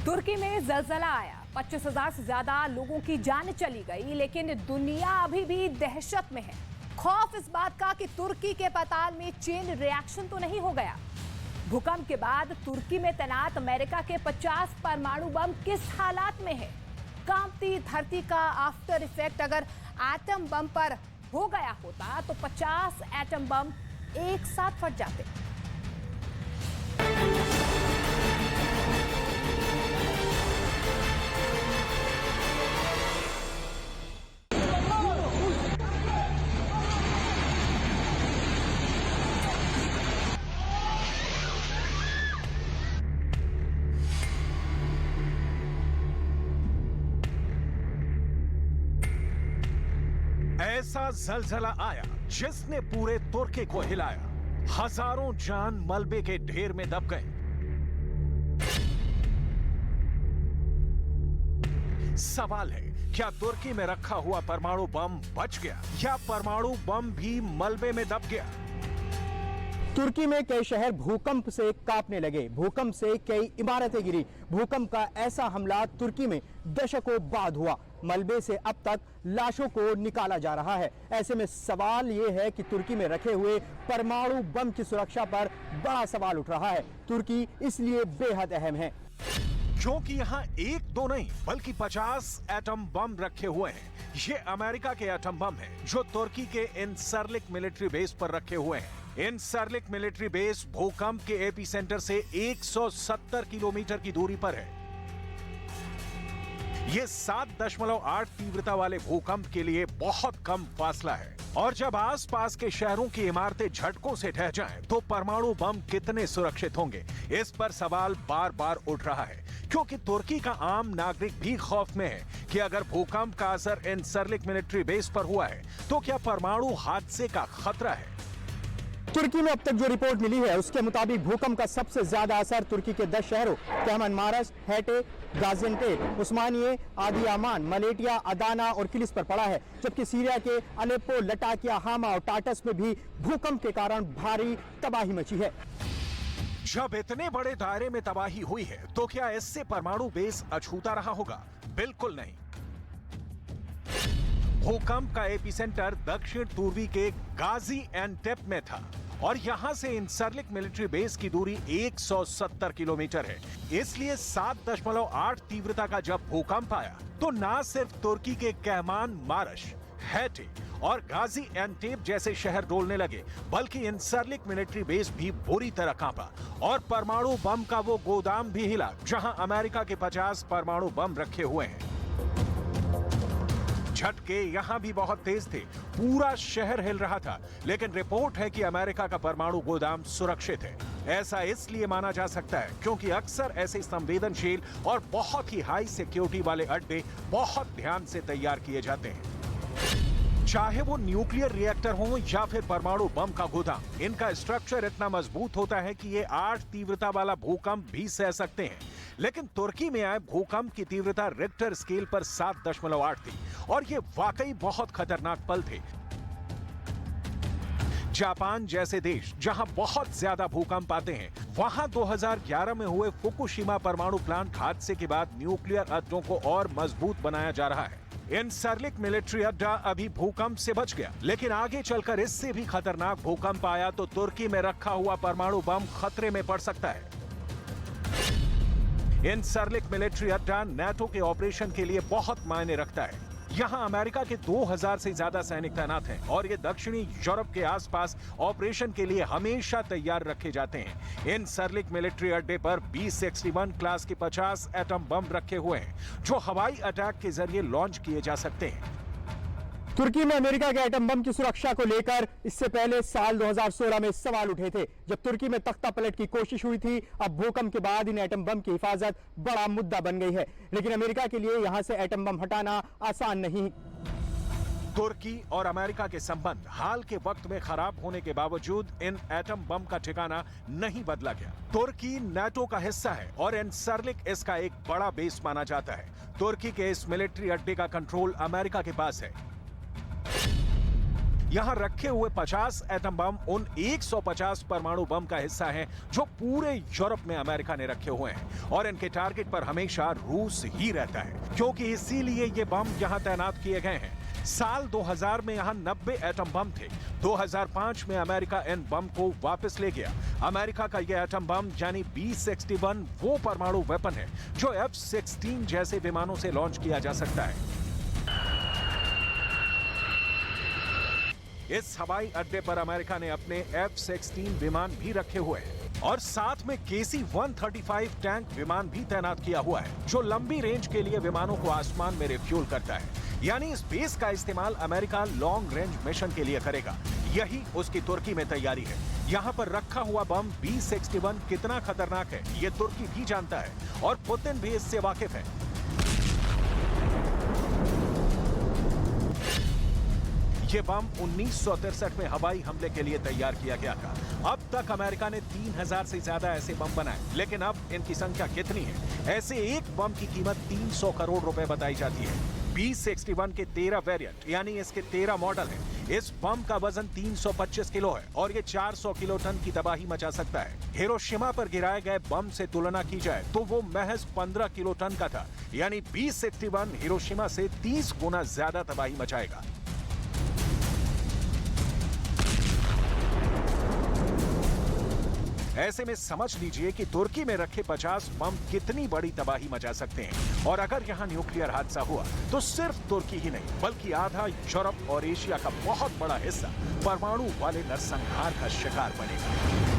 तुर्की में जलजला आया, 25,000 से ज्यादा लोगों की जान चली गई, लेकिन दुनिया अभी भी दहशत में है। खौफ इस बात का कि तुर्की के पाताल में चेन रिएक्शन तो नहीं हो गया। भूकंप के बाद तुर्की में तैनात अमेरिका के 50 परमाणु बम किस हालात में है? कांपती धरती का आफ्टर इफेक्ट अगर एटम बम पर हो गया होता तो 50 एटम बम एक साथ फट जाते। ऐसा जलजला आया जिसने पूरे तुर्की को हिलाया। हजारों जान मलबे के ढेर में दब गए। सवाल है, क्या तुर्की में रखा हुआ परमाणु बम बच गया या परमाणु बम भी मलबे में दब गया? तुर्की में कई शहर भूकंप से कांपने लगे। भूकंप से कई इमारतें गिरी। भूकंप का ऐसा हमला तुर्की में दशकों बाद हुआ। मलबे से अब तक लाशों को निकाला जा रहा है। ऐसे में सवाल यह है कि तुर्की में रखे हुए परमाणु बम की सुरक्षा पर बड़ा सवाल उठ रहा है। तुर्की इसलिए बेहद अहम है क्योंकि यहाँ एक दो नहीं बल्कि 50 एटम बम रखे हुए हैं। ये अमेरिका के एटम बम हैं जो तुर्की के इनसरलिक मिलिट्री बेस पर रखे हुए हैं। इनसरलिक मिलिट्री बेस भूकंप के एपिसेंटर से 170 किलोमीटर की दूरी पर है। ये 7.8 तीव्रता वाले भूकंप के लिए बहुत कम फासला है। और जब आसपास के शहरों की इमारतें झटकों से ढह जाएं, तो परमाणु बम कितने सुरक्षित होंगे? इस पर सवाल बार बार उठ रहा है क्योंकि तुर्की का आम नागरिक भी खौफ में है कि अगर भूकंप का असर इनसरलिक मिलिट्री बेस पर हुआ है तो क्या परमाणु हादसे का खतरा है। तुर्की में अब तक जो रिपोर्ट मिली है उसके मुताबिक भूकंप का सबसे ज्यादा असर तुर्की के 10 शहरों कहमनमारस, हैटे, गाजियान्टेप, उस्मानिये, आदियामान, मलेटिया, अदाना और किलिस पर पड़ा है। जबकि सीरिया के अलेप्पो, लटाकिया, हामा और टाटस में भी भूकंप के कारण भारी तबाही मची है। जब इतने बड़े दायरे में तबाही हुई है तो क्या इससे परमाणु बेस अछूता रहा होगा? बिल्कुल नहीं। भूकंप का एपिसेंटर दक्षिण पूर्वी के गाजियान्टेप में था और यहां से इनसरलिक मिलिट्री बेस की दूरी 170 किलोमीटर है। इसलिए 7.8 तीव्रता का जब भूकंप आया तो न सिर्फ तुर्की के कहमान मारश, हैटे और गाजियान्टेप जैसे शहर डोलने लगे बल्कि इनसरलिक मिलिट्री बेस भी बुरी तरह कांपा और परमाणु बम का वो गोदाम भी हिला जहां अमेरिका के 50 परमाणु बम रखे हुए हैं। झटके यहां भी बहुत तेज थे, पूरा शहर हिल रहा था। लेकिन रिपोर्ट है कि अमेरिका का परमाणु गोदाम सुरक्षित है। ऐसा इसलिए माना जा सकता है क्योंकि अक्सर ऐसे संवेदनशील और बहुत ही हाई सिक्योरिटी वाले अड्डे बहुत ध्यान से तैयार किए जाते हैं। चाहे वो न्यूक्लियर रिएक्टर हो या फिर परमाणु बम का गोदाम, इनका स्ट्रक्चर इतना मजबूत होता है कि ये 8 तीव्रता वाला भूकंप भी सह सकते हैं। लेकिन तुर्की में आए भूकंप की तीव्रता रिक्टर स्केल पर 7.8 थी और ये वाकई बहुत खतरनाक पल थे। जापान जैसे देश जहां बहुत ज्यादा भूकंप आते हैं, वहां 2011 में हुए फुकुशिमा परमाणु प्लांट हादसे के बाद न्यूक्लियर अड्डों को और मजबूत बनाया जा रहा है। इनसरलिक मिलिट्री अड्डा अभी भूकंप से बच गया, लेकिन आगे चलकर इससे भी खतरनाक भूकंप आया तो तुर्की में रखा हुआ परमाणु बम खतरे में पड़ सकता है। इनसरलिक मिलिट्री अड्डा नाटो के ऑपरेशन के लिए बहुत मायने रखता है। यहां अमेरिका के 2000 से ज्यादा सैनिक तैनात हैं और ये दक्षिणी यूरोप के आसपास ऑपरेशन के लिए हमेशा तैयार रखे जाते हैं। इनसरलिक मिलिट्री अड्डे पर B-61 क्लास के 50 एटम बम रखे हुए हैं जो हवाई अटैक के जरिए लॉन्च किए जा सकते हैं। तुर्की में अमेरिका के एटम बम की सुरक्षा को लेकर इससे पहले साल 2016 में सवाल उठे थे जब तुर्की में तख्ता पलट की कोशिश हुई थी। अब भूकंप के बाद इन एटम बम की हिफाजत बड़ा मुद्दा बन गई है, लेकिन अमेरिका के लिए यहां से एटम बम हटाना आसान नहीं। तुर्की और अमेरिका के संबंध हाल के वक्त में खराब होने के बावजूद इन एटम बम का ठिकाना नहीं बदला गया। तुर्की नाटो का हिस्सा है और इनसरलिक इसका एक बड़ा बेस माना जाता है। तुर्की के इस मिलिट्री अड्डे का कंट्रोल अमेरिका के पास है। यहाँ रखे हुए 50 एटम बम उन 150 परमाणु बम का हिस्सा हैं जो पूरे यूरोप में अमेरिका ने रखे हुए हैं और इनके टारगेट पर हमेशा रूस ही रहता है, क्योंकि इसीलिए ये बम यहाँ तैनात किए गए हैं। साल 2000 में यहाँ 90 एटम बम थे। 2005 में अमेरिका इन बम को वापस ले गया। अमेरिका का यह एटम बम यानी B-61 वो परमाणु वेपन है जो F-16 जैसे विमानों से लॉन्च किया जा सकता है। इस हवाई अड्डे पर अमेरिका ने अपने F-16 विमान भी रखे हुए हैं और साथ में KC-135 टैंक विमान भी तैनात किया हुआ है जो लंबी रेंज के लिए विमानों को आसमान में रिफ्यूल करता है। यानी इस बेस का इस्तेमाल अमेरिका लॉन्ग रेंज मिशन के लिए करेगा। यही उसकी तुर्की में तैयारी है। यहाँ पर रखा हुआ बम B-61 कितना खतरनाक है ये तुर्की भी जानता है और पुतिन भी इससे वाकिफ है। ये बम 1963 में हवाई हमले के लिए तैयार किया गया था। अब तक अमेरिका ने 3000 से ज्यादा ऐसे बम बनाए, लेकिन अब इनकी संख्या कितनी है? ऐसे एक बम की कीमत 300 करोड़ रुपए बताई जाती है। B-61 के 13 वेरिएंट यानी इसके 13 मॉडल हैं। इस बम का वजन 325 किलो है और ये 400 किलो टन की तबाही मचा सकता है। हिरोशिमा पर गिराए गए बम से तुलना की जाए तो वो महज 15 किलो टन का था, यानी B-61 हिरोशिमा से 30 गुना ज्यादा तबाही मचाएगा। ऐसे में समझ लीजिए कि तुर्की में रखे 50 बम कितनी बड़ी तबाही मचा सकते हैं। और अगर यहाँ न्यूक्लियर हादसा हुआ तो सिर्फ तुर्की ही नहीं बल्कि आधा यूरोप और एशिया का बहुत बड़ा हिस्सा परमाणु वाले नरसंहार का शिकार बनेगा।